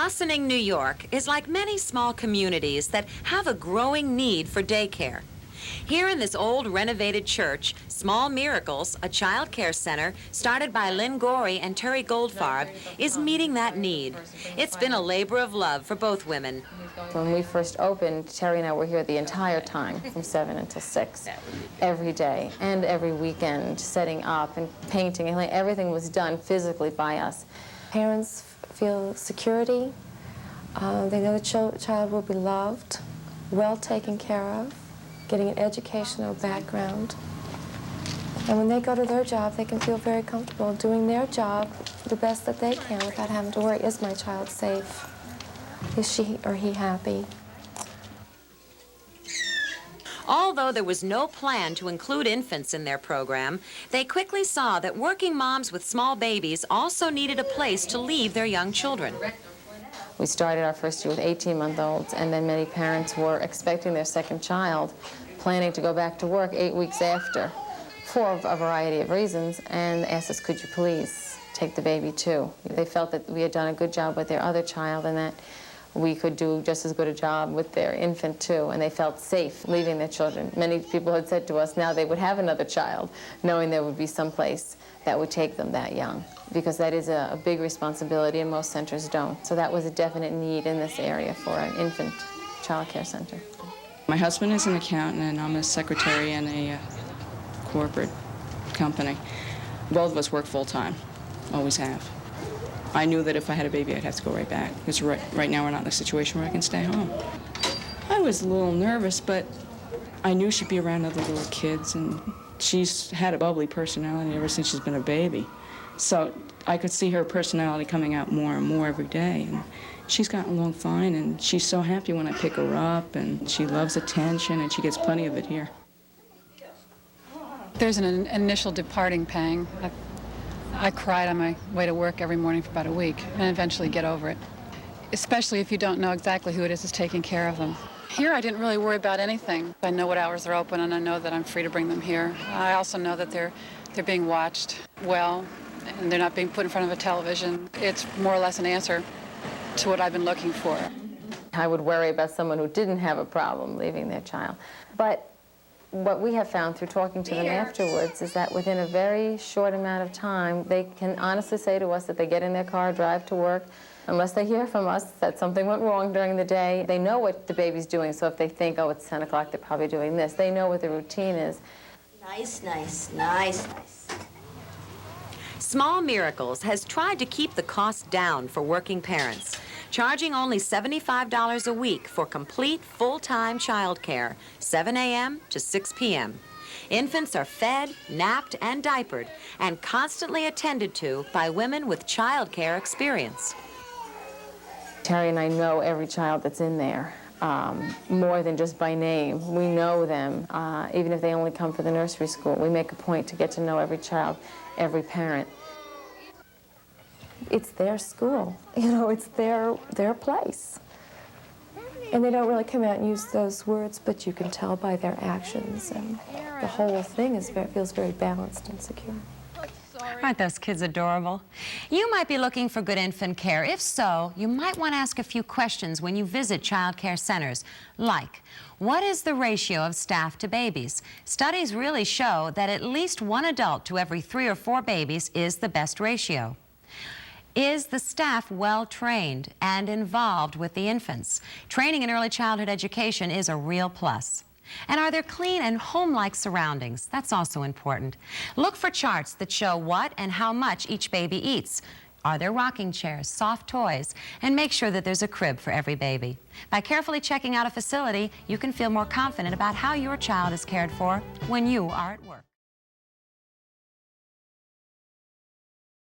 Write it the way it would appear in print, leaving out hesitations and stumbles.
Ossining, New York is like many small communities that have a growing need for daycare. Here in this old renovated church, Small Miracles, a child care center started by Lynn Gorey and Terry Goldfarb, is meeting that need. It's been a labor of love for both women. When we first opened, Terry and I were here the entire time, from 7 until 6, every day and every weekend, setting up and painting, and everything was done physically by us. Parents feel security. They know the child will be loved, well taken care of, getting an educational background. And when they go to their job, they can feel very comfortable doing their job the best that they can without having to worry, is my child safe? Is she or he happy? Although there was no plan to include infants in their program, they quickly saw that working moms with small babies also needed a place to leave their young children. We started our first year with 18-month-olds, and then many parents were expecting their second child, planning to go back to work 8 weeks after, for a variety of reasons, and asked us, could you please take the baby too? They felt that we had done a good job with their other child and that we could do just as good a job with their infant too, and they felt safe leaving their children. Many people had said to us now they would have another child, knowing there would be some place that would take them that young, because that is a big responsibility and most centers don't. So that was a definite need in this area for an infant child care center. My husband is an accountant and I'm a secretary in a corporate company. Both of us work full-time, always have. I knew that if I had a baby, I'd have to go right back, because right now we're not in a situation where I can stay home. I was a little nervous, but I knew she'd be around other little kids, and she's had a bubbly personality ever since she's been a baby. So I could see her personality coming out more and more every day. And she's gotten along fine, and she's so happy when I pick her up, and she loves attention, and she gets plenty of it here. There's an initial departing pang. I cried on my way to work every morning for about a week and eventually get over it, especially if you don't know exactly who it is that's taking care of them. Here I didn't really worry about anything. I know what hours they're open and I know that I'm free to bring them here. I also know that they're being watched well and they're not being put in front of a television. It's more or less an answer to what I've been looking for. I would worry about someone who didn't have a problem leaving their child. But what we have found through talking to them afterwards is that within a very short amount of time, they can honestly say to us that they get in their car, drive to work, unless they hear from us that something went wrong during the day. They know what the baby's doing, so if they think, oh, it's 10 o'clock, they're probably doing this. They know what the routine is. Nice, nice, nice, nice. Small Miracles has tried to keep the cost down for working parents, charging only $75 a week for complete full-time child care, 7 a.m. to 6 p.m. Infants are fed, napped, and diapered, and constantly attended to by women with child care experience. Terry and I know every child that's in there, more than just by name. We know them, even if they only come for the nursery school. We make a point to get to know every child, every parent. It's their school, you know, it's their place. And they don't really come out and use those words, but you can tell by their actions, and the whole thing feels very balanced and secure. Aren't those kids adorable? You might be looking for good infant care. If so, you might want to ask a few questions when you visit child care centers, like, what is the ratio of staff to babies? Studies really show that at least one adult to every 3 or 4 babies is the best ratio. Is the staff well trained and involved with the infants? Training in early childhood education is a real plus. And are there clean and home-like surroundings? That's also important. Look for charts that show what and how much each baby eats. Are there rocking chairs, soft toys? And make sure that there's a crib for every baby. By carefully checking out a facility, you can feel more confident about how your child is cared for when you are at work.